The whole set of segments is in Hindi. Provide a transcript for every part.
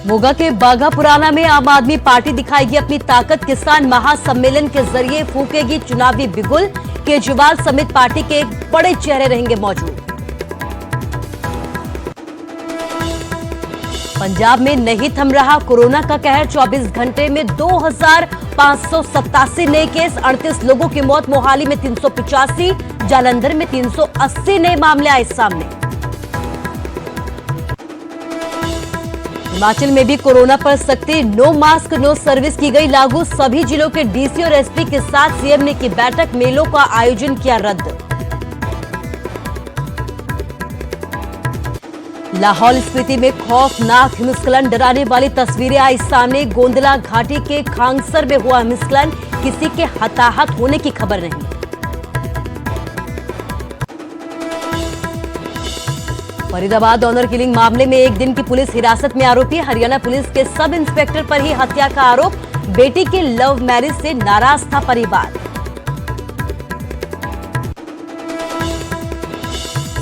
मोगा के बाघा पुराना में आम आदमी पार्टी दिखाएगी अपनी ताकत। किसान महासम्मेलन के जरिए फूकेगी चुनावी बिगुल। केजरीवाल समेत पार्टी के बड़े चेहरे रहेंगे मौजूद। पंजाब में नहीं थम रहा कोरोना का कहर। 24 घंटे में 2587 नए केस, 38 लोगों की मौत। मोहाली में 385, जालंधर में 380 नए मामले आए सामने। हिमाचल में भी कोरोना पर सख्ती। नो मास्क नो सर्विस की गई लागू। सभी जिलों के डीसी और एसपी के साथ सीएम ने की बैठक। मेलों का आयोजन किया रद्द। लाहौल स्पीति में खौफनाक हिमस्खलन, डराने वाली तस्वीरें आई सामने। गोंदला घाटी के खांगसर में हुआ हिमस्खलन, किसी के हताहत होने की खबर नहीं। फरीदाबाद ऑनर किलिंग मामले में एक दिन की पुलिस हिरासत में आरोपी। हरियाणा पुलिस के सब इंस्पेक्टर पर ही हत्या का आरोप। बेटी के लव मैरिज से नाराज था परिवार।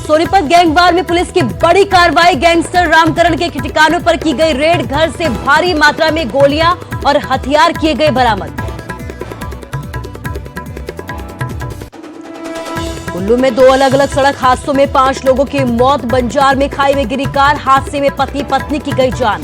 सोनीपत गैंगवार में पुलिस की बड़ी कार्रवाई। गैंगस्टर रामकरण के ठिकानों पर की गई रेड। घर से भारी मात्रा में गोलियां और हथियार किए गए बरामद। कुल्लू में 2 अलग अलग सड़क हादसों में 5 लोगों की मौत। बंजार में खाई में गिरी कार। हादसे में पति पत्नी की गई जान।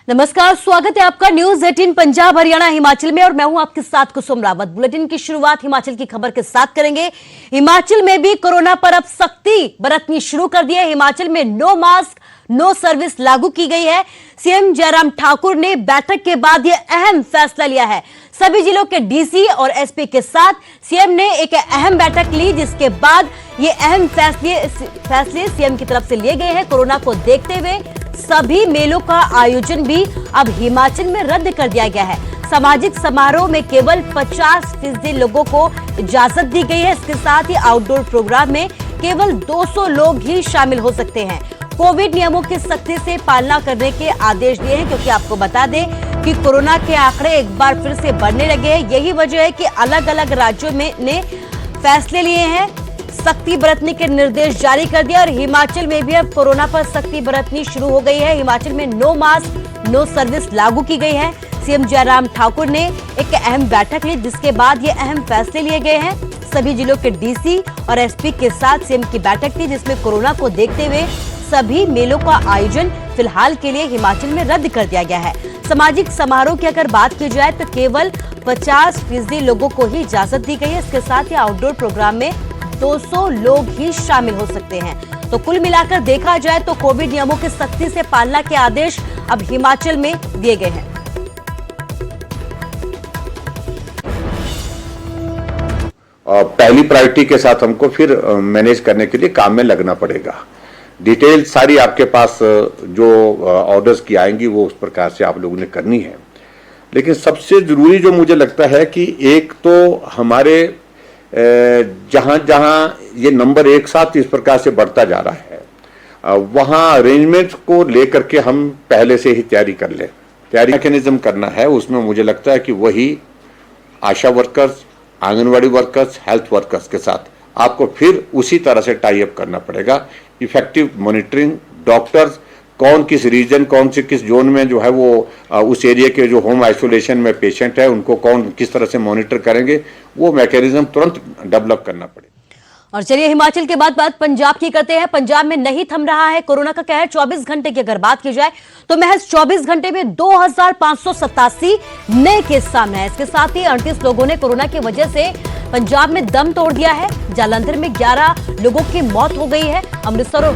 नमस्कार, स्वागत है आपका न्यूज 18 पंजाब हरियाणा हिमाचल में और मैं हूं आपके साथ कुसुम रावत। बुलेटिन की शुरुआत हिमाचल की खबर के साथ करेंगे। हिमाचल में भी कोरोना पर अब सख्ती बरतनी शुरू कर दी है। हिमाचल में नो मास्क नो सर्विस लागू की गई है। सीएम जयराम ठाकुर ने बैठक के बाद यह अहम फैसला लिया है। सभी जिलों के डीसी और एसपी के साथ सीएम ने एक अहम बैठक ली, जिसके बाद ये अहम फैसले सीएम की तरफ से लिए गए हैं। कोरोना को देखते हुए सभी मेलों का आयोजन भी अब हिमाचल में रद्द कर दिया गया है। सामाजिक समारोह में केवल 50% लोगों को इजाजत दी गई है। इसके साथ ही आउटडोर प्रोग्राम में केवल 200 लोग ही शामिल हो सकते हैं। कोविड नियमों की सख्ती से पालना करने के आदेश दिए हैं, क्योंकि आपको बता दें कि कोरोना के आंकड़े एक बार फिर से बढ़ने लगे हैं। यही वजह है कि अलग अलग राज्यों में ने फैसले लिए हैं, सख्ती बरतने के निर्देश जारी कर दिया और हिमाचल में भी अब कोरोना पर सख्ती बरतनी शुरू हो गई है। हिमाचल में नो मास्क नो सर्विस लागू की गई है। सीएम जयराम ठाकुर ने एक अहम बैठक ली, जिसके बाद ये अहम फैसले लिए गए हैं। सभी जिलों के डीसी और एसपी के साथ सीएम की बैठक थी, जिसमें कोरोना को देखते हुए सभी मेलों का आयोजन फिलहाल के लिए हिमाचल में रद्द कर दिया गया है। सामाजिक समारोह की अगर बात की जाए तो केवल 50% लोगों को ही इजाजत दी गई है। इसके साथ ही आउटडोर प्रोग्राम में 200 लोग ही शामिल हो सकते हैं। तो कुल मिलाकर देखा जाए तो कोविड नियमों की सख्ती से पालना के आदेश अब हिमाचल में दिए गए हैं। पहली प्रायोरिटी के साथ हमको फिर मैनेज करने के लिए काम में लगना पड़ेगा। डिटेल सारी आपके पास जो ऑर्डर्स की आएंगी वो उस प्रकार से आप लोगों ने करनी है। लेकिन सबसे जरूरी जो मुझे लगता है कि एक तो हमारे जहां जहां ये नंबर एक साथ इस प्रकार से बढ़ता जा रहा है, वहां अरेंजमेंट को लेकर के हम पहले से ही तैयारी कर लें। तैयारी मैकेनिज्म करना है, उसमें मुझे लगता है कि वही ASHA workers, anganwadi workers, health workers के साथ आपको फिर उसी तरह से टाई अप करना पड़ेगा। इफेक्टिव मॉनिटरिंग, डॉक्टर्स कौन किस रीजन, कौन से किस जोन में जो है वो उस एरिया के जो होम आइसोलेशन में पेशेंट है उनको कौन किस तरह से मॉनिटर करेंगे, वो मैकेनिज्म तुरंत डेवलप करना पड़ेगा। और चलिए हिमाचल के बाद बात पंजाब की करते हैं। पंजाब में नहीं थम रहा है कोरोना का कहर। 24 घंटे की अगर बात की जाए तो महज 24 घंटे में 2587 नए केस सामने आए। इसके साथ ही 38 लोगों ने कोरोना की वजह से पंजाब में दम तोड़ दिया है। जालंधर में 11 लोगों की मौत हो गई है। अमृतसर और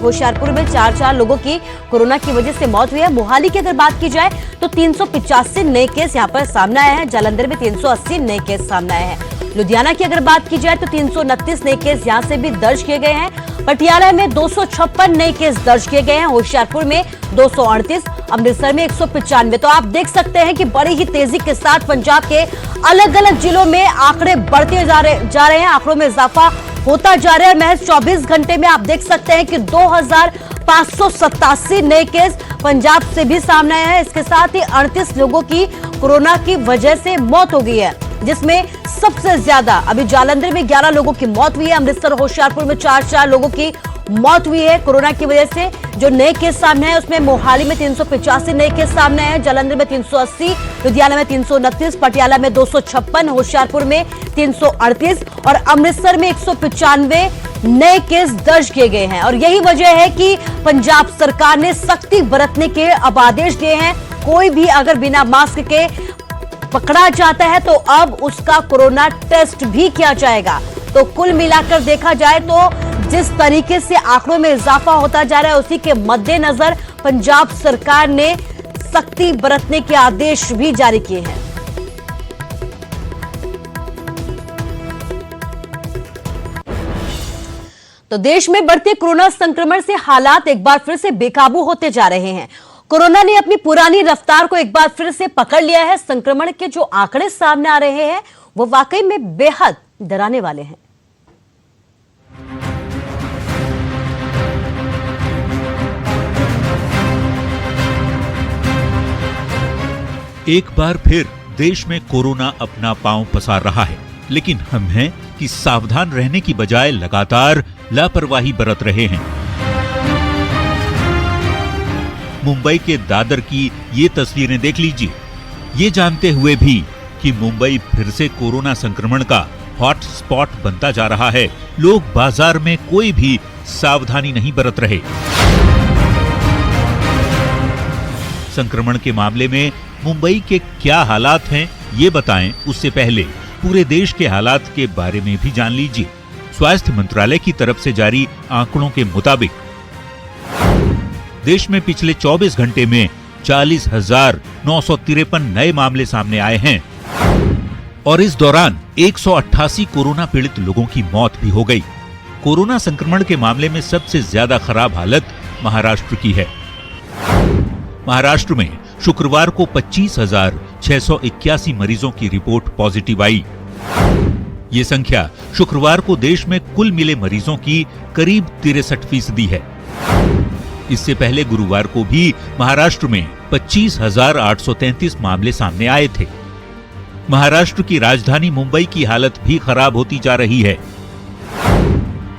होशियारपुर में 4 लोगों की कोरोना की वजह से मौत हुई है। मोहाली की अगर बात की जाए तो 385 नए केस यहां पर सामने आए हैं। जालंधर में 380 नए केस सामने आए हैं। लुधियाना की अगर बात की जाए तो 329 नए केस यहां से भी दर्ज किए गए हैं। पटियाला में 256 नए केस दर्ज किए गए हैं। होशियारपुर में 238, अमृतसर में 195। तो आप देख सकते हैं कि बड़ी ही तेजी के साथ पंजाब के अलग अलग जिलों में आंकड़े बढ़ते जा रहे हैं, आंकड़ों में इजाफा होता जा रहा है। महज 24 घंटे में आप देख सकते हैं कि 2587 नए केस पंजाब से भी सामने आया है। इसके साथ ही 38 लोगों की कोरोना की वजह से मौत हो गई है, जिसमें सबसे ज्यादा अभी जालंधर में 11 लोगों की मौत हुई है। अमृतसर, होशियारपुर में 4 लोगों की मौत हुई है कोरोना की वजह से। जो नए केस सामने आए उसमें मोहाली में 385 नए केस सामने आए, जालंधर में 380, लुधियाना में 329, पटियाला में 256, होशियारपुर में 338 और अमृतसर में 195 नए केस दर्ज किए गए हैं। और यही वजह है कि पंजाब सरकार ने सख्ती बरतने के अब आदेश दिए हैं। कोई भी अगर बिना मास्क के पकड़ा जाता है तो अब उसका कोरोना टेस्ट भी किया जाएगा। तो कुल मिलाकर देखा जाए तो जिस तरीके से आंकड़ों में इजाफा होता जा रहा है, उसी के मद्देनजर पंजाब सरकार ने सख्ती बरतने के आदेश भी जारी किए हैं। तो देश में बढ़ते कोरोना संक्रमण से हालात एक बार फिर से बेकाबू होते जा रहे हैं। कोरोना ने अपनी पुरानी रफ्तार को एक बार फिर से पकड़ लिया है। संक्रमण के जो आंकड़े सामने आ रहे हैं वो वाकई में बेहद डराने वाले हैं। एक बार फिर देश में कोरोना अपना पांव पसार रहा है, लेकिन हम हैं कि सावधान रहने की बजाय लगातार लापरवाही बरत रहे हैं। मुंबई के दादर की ये तस्वीरें देख लीजिए। ये जानते हुए भी कि मुंबई फिर से कोरोना संक्रमण का हॉट स्पॉट बनता जा रहा है, लोग बाजार में कोई भी सावधानी नहीं बरत रहे। संक्रमण के मामले में मुंबई के क्या हालात हैं ये बताएं, उससे पहले पूरे देश के हालात के बारे में भी जान लीजिए। स्वास्थ्य मंत्रालय की तरफ से जारी आंकड़ों के मुताबिक देश में पिछले 24 घंटे में 40,953 नए मामले सामने आए हैं और इस दौरान 188 कोरोना पीड़ित लोगों की मौत भी हो गई। कोरोना संक्रमण के मामले में सबसे ज्यादा खराब हालत महाराष्ट्र की है। महाराष्ट्र में शुक्रवार को 25,681 मरीजों की रिपोर्ट पॉजिटिव आई। ये संख्या शुक्रवार को देश में कुल मिले मरीजों की करीब 63% है। इससे पहले गुरुवार को भी महाराष्ट्र में 25,833 मामले सामने आए थे। महाराष्ट्र की राजधानी मुंबई की हालत भी खराब होती जा रही है।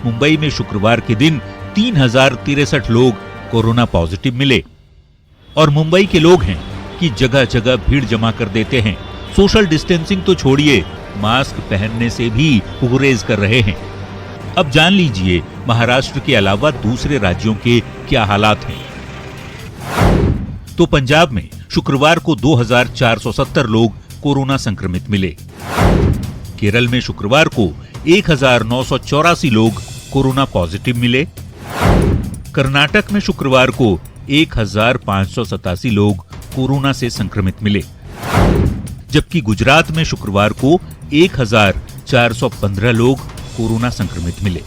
मुंबई में शुक्रवार के दिन 3,063 लोग कोरोना पॉजिटिव मिले और मुंबई के लोग हैं कि जगह जगह भीड़ जमा कर देते हैं। सोशल डिस्टेंसिंग तो छोड़िए, मास्क पहनने से भी गुरेज कर रहे हैं। अब जान लीजिए महाराष्ट्र के अलावा दूसरे राज्यों के क्या हालात हैं। तो पंजाब में शुक्रवार को 2,470 लोग कोरोना संक्रमित मिले। केरल में शुक्रवार को 1,984 लोग कोरोना पॉजिटिव मिले। कर्नाटक में शुक्रवार को 1,587 लोग कोरोना से संक्रमित मिले, जबकि गुजरात में शुक्रवार को 1,415 लोग कोरोना संक्रमित मिले।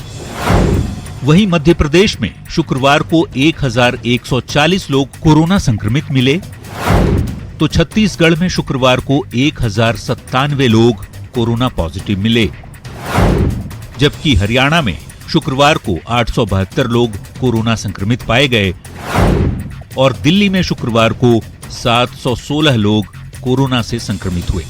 वहीं मध्य प्रदेश में शुक्रवार को 1,140 लोग कोरोना संक्रमित मिले, तो छत्तीसगढ़ में शुक्रवार को 1,097 लोग कोरोना पॉजिटिव मिले, जबकि हरियाणा में शुक्रवार को 872 लोग कोरोना संक्रमित पाए गए और दिल्ली में शुक्रवार को 716 लोग कोरोना से संक्रमित हुए।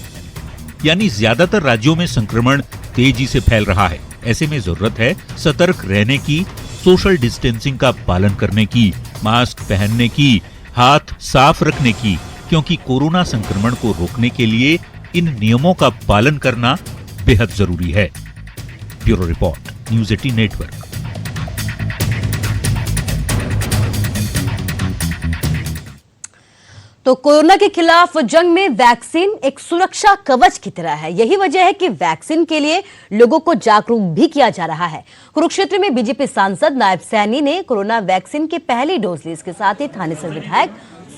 यानी ज्यादातर राज्यों में संक्रमण तेजी से फैल रहा है। ऐसे में जरूरत है सतर्क रहने की, सोशल डिस्टेंसिंग का पालन करने की, मास्क पहनने की, हाथ साफ रखने की, क्योंकि कोरोना संक्रमण को रोकने के लिए इन नियमों का पालन करना बेहद जरूरी है। Bureau report, news 18 network. तो कोरोना के खिलाफ जंग में वैक्सीन एक सुरक्षा कवच की तरह है। यही वजह है कि वैक्सीन के लिए लोगों को जागरूक भी किया जा रहा है। कुरुक्षेत्र में बीजेपी सांसद नायब सैनी ने कोरोना वैक्सीन की पहली डोज ली। इसके साथ ही थाने से विधायक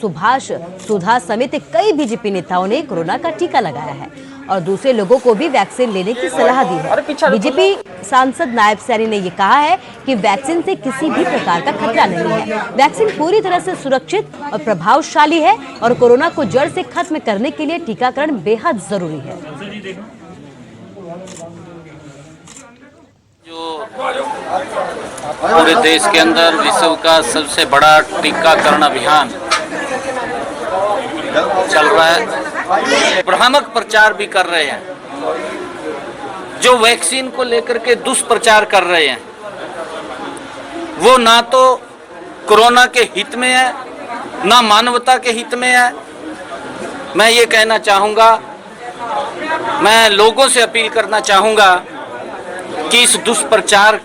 सुभाष सुधा समेत कई बीजेपी नेताओं ने कोरोना का टीका लगाया है और दूसरे लोगों को भी वैक्सीन लेने की सलाह दी है। बीजेपी सांसद नायब सैनी ने यह कहा है कि वैक्सीन से किसी भी प्रकार का खतरा नहीं है। वैक्सीन पूरी तरह से सुरक्षित और प्रभावशाली है और कोरोना को जड़ से खत्म करने के लिए टीकाकरण बेहद जरूरी है। जो पूरे देश के अंदर विश्व का सबसे बड़ा टीकाकरण अभियान चल रहा है, भ्रामक प्रचार भी कर रहे हैं, जो वैक्सीन को लेकर के दुष्प्रचार कर रहे हैं, वो ना तो कोरोना के हित में है, ना मानवता के हित में है। मैं ये कहना चाहूँगा, मैं लोगों से अपील करना चाहूँगा कि इस दुष्प्रचार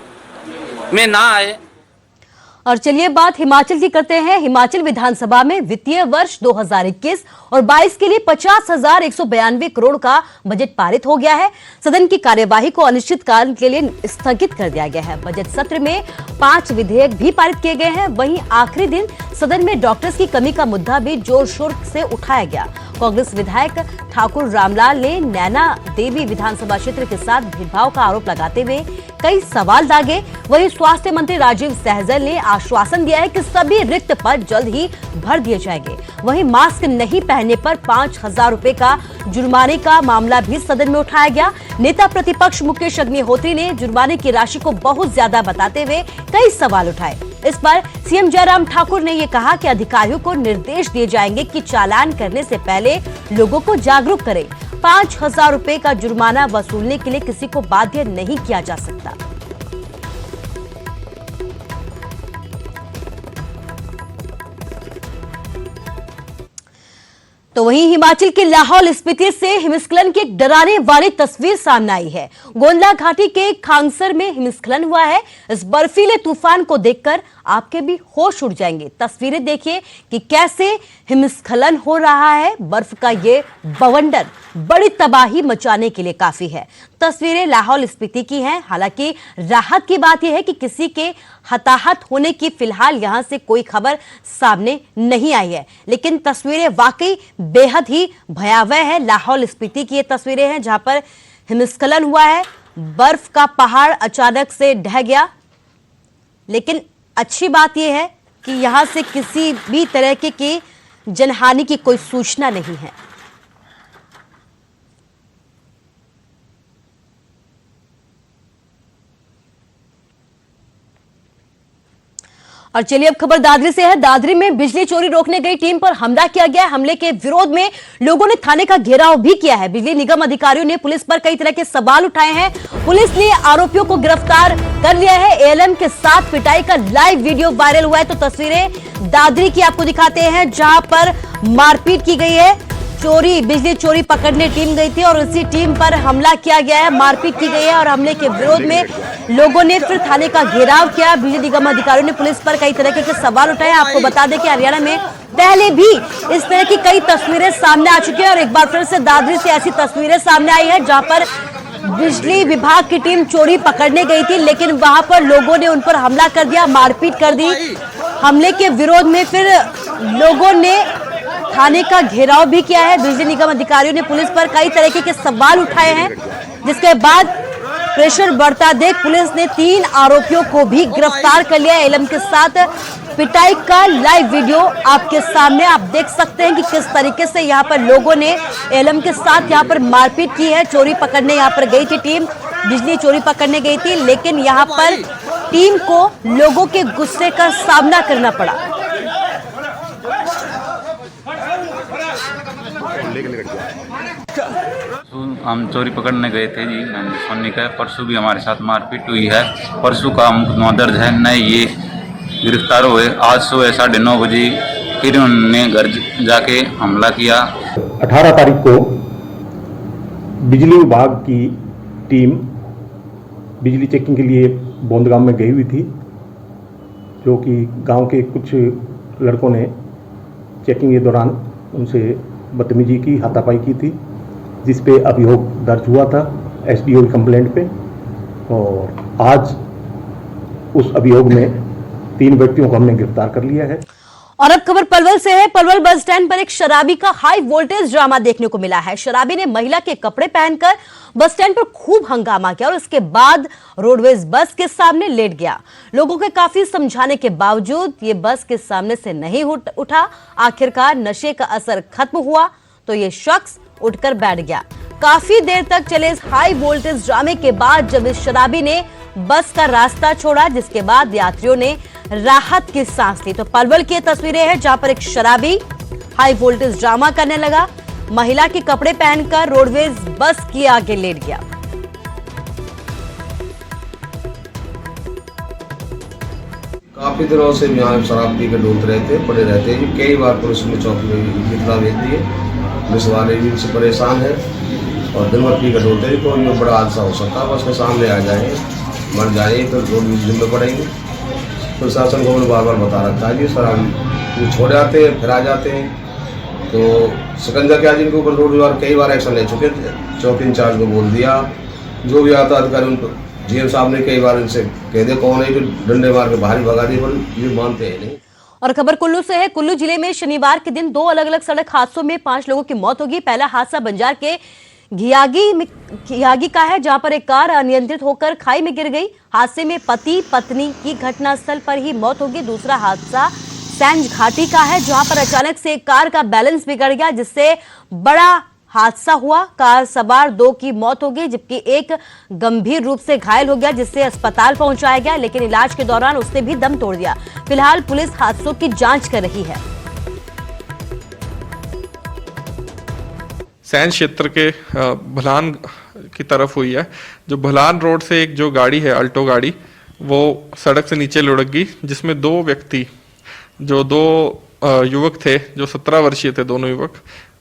में ना आए। और चलिए बात हिमाचल की करते हैं। हिमाचल विधानसभा में वित्तीय वर्ष 2021 और 22 के लिए 50,192 करोड़ का बजट पारित हो गया है। सदन की कार्यवाही को अनिश्चितकाल के लिए स्थगित कर दिया गया है। बजट सत्र में 5 विधेयक भी पारित किए गए हैं। वहीं आखिरी दिन सदन में डॉक्टर्स की कमी का मुद्दा भी जोर शोर से उठाया गया। कांग्रेस विधायक ठाकुर रामलाल ने नैना देवी विधानसभा क्षेत्र के साथ भेदभाव का आरोप लगाते हुए कई सवाल दागे। वहीं स्वास्थ्य मंत्री राजीव सहजल ने आश्वासन दिया है कि सभी रिक्त पद जल्द ही भर दिए जाएंगे। वहीं मास्क नहीं पहनने पर 5,000 रुपए का जुर्माने का मामला भी सदन में उठाया गया। नेता प्रतिपक्ष मुकेश अग्निहोत्री ने जुर्माने की राशि को बहुत ज्यादा बताते हुए कई सवाल उठाए। इस पर सीएम जयराम ठाकुर ने यह कहा कि अधिकारियों को निर्देश दिए जाएंगे कि चालान करने से पहले लोगों को जागरूक करें। 5,000 रुपए का जुर्माना वसूलने के लिए किसी को बाध्य नहीं किया जा सकता। तो वहीं हिमाचल के लाहौल स्पीति से हिमस्खलन की एक डराने वाली तस्वीर सामने आई है। गोंदला घाटी के खांगसर में हिमस्खलन हुआ है। इस बर्फीले तूफान को देखकर आपके भी होश उड़ जाएंगे। तस्वीरें देखिए कि कैसे हिमस्खलन हो रहा है। बर्फ का ये बवंडर बड़ी तबाही मचाने के लिए काफी है। तस्वीरें लाहौल स्पीति की हैं। हालांकि राहत की बात यह है कि किसी के हताहत होने की फिलहाल यहां से कोई खबर सामने नहीं आई है, लेकिन तस्वीरें वाकई बेहद ही भयावह है। लाहौल स्पीति की ये तस्वीरें हैं जहां पर हिमस्खलन हुआ है। बर्फ का पहाड़ अचानक से ढह गया, लेकिन अच्छी बात यह है कि यहां से किसी भी तरह की जनहानि की कोई सूचना नहीं है। और चलिए अब खबर दादरी से है। दादरी में बिजली चोरी रोकने गई टीम पर हमला किया गया। हमले के विरोध में लोगों ने थाने का घेराव भी किया है। बिजली निगम अधिकारियों ने पुलिस पर कई तरह के सवाल उठाए हैं। पुलिस ने आरोपियों को गिरफ्तार कर लिया है। एएलएम के साथ पिटाई का लाइव वीडियो वायरल हुआ है। तो तस्वीरें दादरी की आपको दिखाते हैं जहां पर मारपीट की गई है। बिजली चोरी पकड़ने टीम गई थी और उसी टीम पर हमला किया गया है, मारपीट की गई है और हमले के विरोध में लोगों ने फिर थाने का घेराव किया। बिजली निगम अधिकारियों ने पुलिस पर कई तरह के सवाल उठाए। आपको बता दें कि हरियाणा में पहले भी इस तरह की कई तस्वीरें सामने आ चुकी है और एक बार फिर से दादरी से ऐसी तस्वीरें सामने आई है जहां पर बिजली विभाग की टीम चोरी पकड़ने गई थी, लेकिन वहां पर लोगों ने उन पर हमला कर दिया, मारपीट कर दी। हमले के विरोध में फिर लोगों ने थाने का घेराव भी किया है। बिजली निगम अधिकारियों ने पुलिस पर कई तरीके के सवाल उठाए हैं, जिसके बाद प्रेशर बढ़ता देख पुलिस ने 3 आरोपियों को भी गिरफ्तार कर लिया। एएलएम के साथ पिटाई का लाइव वीडियो आपके सामने आप देख सकते हैं कि किस तरीके से यहाँ पर लोगों ने एएलएम के साथ यहाँ पर मारपीट की है। चोरी पकड़ने यहाँ पर गई थी टीम, बिजली चोरी पकड़ने गई थी, लेकिन यहाँ पर टीम को लोगों के गुस्से का सामना करना पड़ा। हम चोरी पकड़ने गए थे जी, मैंने सोनी का। परसों भी हमारे साथ मारपीट हुई है। परसों का मुकदमा दर्ज है, नहीं ये गिरफ्तार हुए। आज सुबह 9:30 बजे फिर उन्होंने घर जाके हमला किया। 18 तारीख को बिजली विभाग की टीम बिजली चेकिंग के लिए बोंदगांव में गई हुई थी, जो कि गांव के कुछ लड़कों ने चेकिंग के दौरान उनसे बदतमीजी की, हाथापाई की थी, जिस पे अभियोग दर्ज हुआ था एसडीओ की कंप्लेंट पे। और आज उस अभियोग में 3 व्यक्तियों को हमने गिरफ्तार कर लिया है। और अब खबर पलवल से है। पलवल बस स्टैंड पर एक शराबी का हाई वोल्टेज ड्रामा देखने को मिला है। शराबी ने महिला के कपड़े पहनकर बस स्टैंड पर खूब हंगामा किया और उसके बाद रोडवेज बस के सामने लेट गया। लोगों के काफी समझाने के बावजूद ये बस के सामने से नहीं उठा। आखिरकार नशे का असर खत्म हुआ तो ये शख्स उठकर बैठ गया। काफी देर तक चले इस हाई वोल्टेज ड्रामे के बाद जब इस शराबी ने बस का रास्ता छोड़ा, जिसके बाद यात्रियों ने राहत की सांस ली। तो पलवल की तस्वीरें हैं जहां पर एक शराबी हाई वोल्टेज ड्रामा करने लगा, महिला के कपड़े पहनकर रोडवेज बस के आगे लेट गया। काफी दिनों से यहाँ शराब पी के डोलते रहते पड़े रहते हैं। कई बार पुलिस ने चौकी में इतना भेज दिए, पुलिस वाले भी इनसे परेशान है और दिन भर पी के डोलते हैं। कोई तो बड़ा हादसा हो सकता है, बस के सामने आ जाए, मर जाए तो रोड जिम्मे पड़ेंगे। प्रशासन को बार बार बता रखा है कि शराब छोड़ जाते हैं फिर आ जाते हैं, तो शिकंजा क्या जिनके ऊपर रोड कई बार एक्शन ले चुके थे। चौकी इंचार्ज को बोल दिया, जो भी आता अधिकारी उनको जीएम साहब ने कई बार इनसे कह दिया, कौन है जो डंडे मार के बाहर भगा दिए, पर ये मानते हैं नहीं। और खबर कुल्लू से है। कुल्लू जिले में शनिवार के दिन 2 अलग-अलग सड़क हादसों में 5 लोगों की मौत होगी। पहला हादसा बंजार के घियागी का है, जहां पर एक कार अनियंत्रित होकर खाई में गिर गई। हादसे में पति पत्नी की घटनास्थल पर ही मौत होगी। दूसरा हादसा सैंज घाटी का है, जहां पर अचानक से एक कार का बैलेंस बिगड़ गया, जिससे बड़ा हादसा हुआ। कार सवार 2 की मौत हो गई, जबकि एक गंभीर रूप से घायल हो गया, जिसे अस्पताल पहुंचाया गया, लेकिन इलाज के दौरान उसने भी दम तोड़ दिया। फिलहाल पुलिस हादसों की जांच कर रही है। सैंज क्षेत्र के भलान की तरफ हुई है। जो भलान रोड से एक जो गाड़ी है अल्टो गाड़ी, वो सड़क से नीचे लुढ़क गई, जिसमें 2 व्यक्ति जो 2 युवक थे, जो 17 वर्षीय थे, दोनों युवक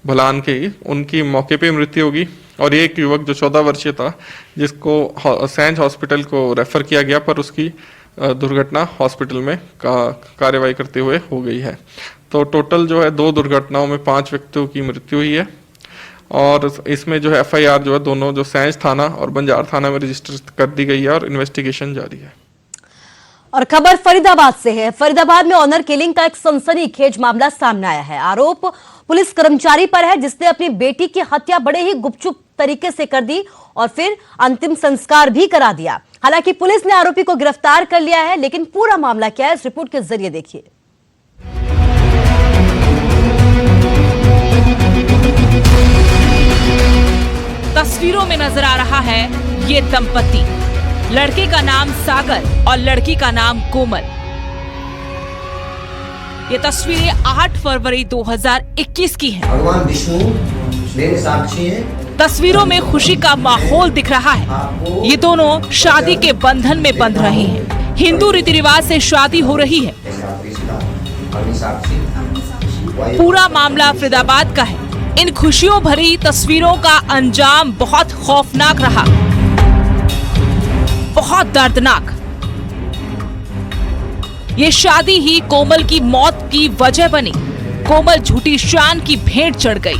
भलान के ही, उनकी मौके पे मृत्यु होगी। और एक युवक जो 14 वर्षीय था, जिसको सैंज हॉस्पिटल को रेफर किया गया, पर उसकी दुर्घटना हॉस्पिटल में कार्रवाई करते हुए हो गई है। तो टोटल जो है 2 दुर्घटनाओं में 5 व्यक्तियों की मृत्यु हुई है। और इसमें जो है FIR जो है दोनों जो सैंज थाना और बंजार थाना में रजिस्टर कर दी गई है और इन्वेस्टिगेशन जारी है। और खबर फरीदाबाद से है। फरीदाबाद में ऑनर किलिंग का एक सनसनीखेज मामला सामने आया है। आरोप पुलिस कर्मचारी पर है, जिसने अपनी बेटी की हत्या बड़े ही गुपचुप तरीके से कर दी और फिर अंतिम संस्कार भी करा दिया। हालांकि पुलिस ने आरोपी को गिरफ्तार कर लिया है, लेकिन पूरा मामला क्या है, इस रिपोर्ट के जरिए देखिए। तस्वीरों में नजर आ रहा है ये दंपति। लड़के का नाम सागर और लड़की का नाम कोमल। ये तस्वीरें 8 फरवरी 2021 की हैं। भगवान विष्णु मेरे साक्षी हैं। तस्वीरों में खुशी का माहौल दिख रहा है। ये दोनों शादी के बंधन में बंध रहे हैं। हिंदू रीति रिवाज से शादी हो रही है। पूरा मामला फरीदाबाद का है। इन खुशियों भरी तस्वीरों का अंजाम बहुत खौफनाक रहा, बहुत दर्दनाक। ये शादी ही कोमल की मौत की वजह बनी। कोमल झूठी शान की भेंट चढ़ गई,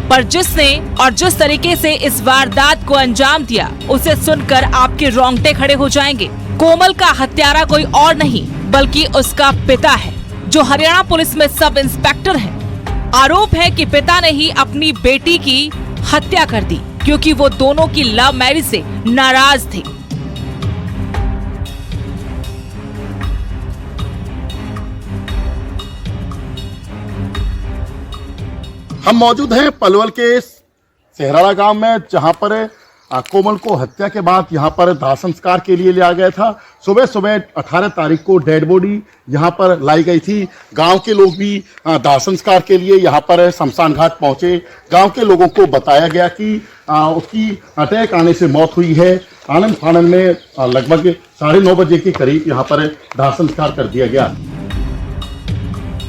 पर जिसने और जिस तरीके से इस वारदात को अंजाम दिया, उसे सुनकर आपके रोंगटे खड़े हो जाएंगे। कोमल का हत्यारा कोई और नहीं बल्कि उसका पिता है, जो हरियाणा पुलिस में सब इंस्पेक्टर है। आरोप है कि पिता ने ही अपनी बेटी की हत्या कर दी, क्योंकि वो दोनों की लव मैरिज से नाराज थे। हम मौजूद हैं पलवल के सेहराड़ा गांव में, जहां पर कोमल को हत्या के बाद यहां पर दाह संस्कार के लिए लिया गया था। सुबह सुबह 18 तारीख को डेड बॉडी यहां पर लाई गई थी। गांव के लोग भी दाह संस्कार के लिए यहां पर शमशान घाट पहुंचे। गांव के लोगों को बताया गया कि उसकी अटैक आने से मौत हुई है। आनंद फानंद में लगभग 9:30 बजे के करीब यहां पर दाह संस्कार कर दिया गया।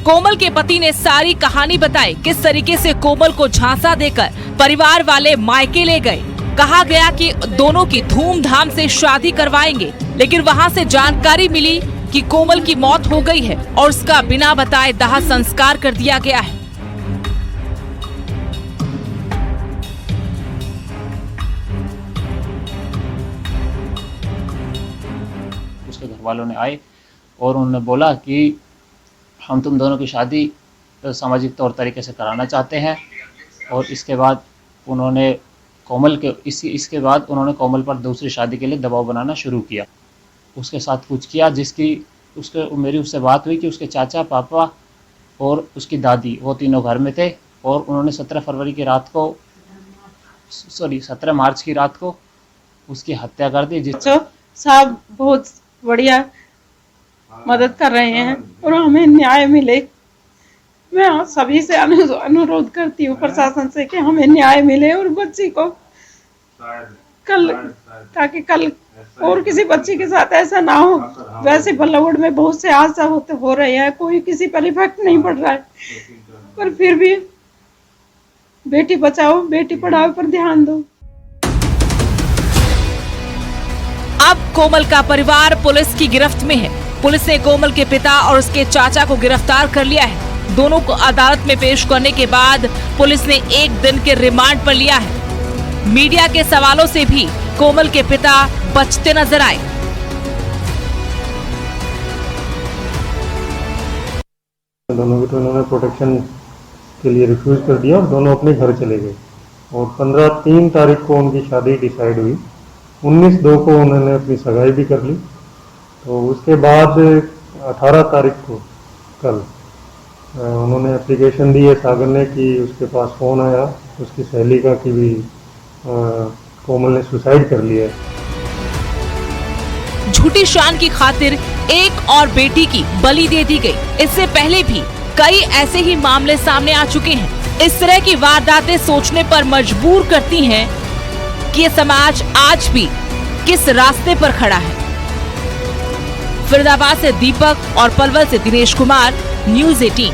कोमल के पति ने सारी कहानी बताई, किस तरीके से कोमल को झांसा देकर परिवार वाले मायके ले गए। कहा गया कि दोनों की धूमधाम से शादी करवाएंगे, लेकिन वहां से जानकारी मिली कि कोमल की मौत हो गई है और उसका बिना बताए दाह संस्कार कर दिया गया है। उसके घर वालों ने आए और उन्होंने बोला कि हम तुम दोनों की शादी सामाजिक तौर तरीके से कराना चाहते हैं। और इसके बाद उन्होंने इसके बाद उन्होंने कोमल पर दूसरी शादी के लिए दबाव बनाना शुरू किया। उसके साथ कुछ किया मेरी उससे बात हुई कि उसके चाचा, पापा और उसकी दादी वो तीनों घर में थे। और उन्होंने 17 मार्च की रात को उसकी हत्या कर दी। जिस साहब बहुत बढ़िया मदद कर रहे हैं और हमें न्याय मिले। मैं सभी से अनुरोध करती हूँ प्रशासन से कि हमें न्याय मिले और बच्ची को ताकि कल और किसी बच्ची के साथ ऐसा ना हो। वैसे बल्लभगढ़ में बहुत से हादसा हो रहे हैं, कोई किसी पर इफेक्ट नहीं पड़ रहा है, पर फिर भी बेटी बचाओ बेटी पढ़ाओ पर ध्यान दो। अब कोमल का परिवार पुलिस की गिरफ्त में है। पुलिस ने कोमल के पिता और उसके चाचा को गिरफ्तार कर लिया है। दोनों को अदालत में पेश करने के बाद पुलिस ने 1 दिन के रिमांड पर लिया है। मीडिया के सवालों से भी कोमल के पिता बचते नजर आए। दोनों की तो इन्होंने प्रोटेक्शन के लिए रिफ्यूज कर दिया और दोनों अपने घर चले गए। और 3 तारीख को उनकी शादी डिसाइड हुई। 19/2 को उन्होंने अपनी सगाई भी कर ली। तो उसके बाद 18 तारीख को कल उन्होंने एप्लीकेशन दी है सागर ने कि उसके पास फ़ोन आया उसकी सहेली का कि भी कोमल ने सुसाइड कर लिया है। झूठी शान की खातिर एक और बेटी की बलि दे दी गई। इससे पहले भी कई ऐसे ही मामले सामने आ चुके हैं। इस तरह की वारदातें सोचने पर मजबूर करती हैं कि ये समाज आज भी किस रास्ते पर खड़ा है। फरीदाबाद से दीपक और पलवल से दिनेश कुमार, न्यूज़ 18।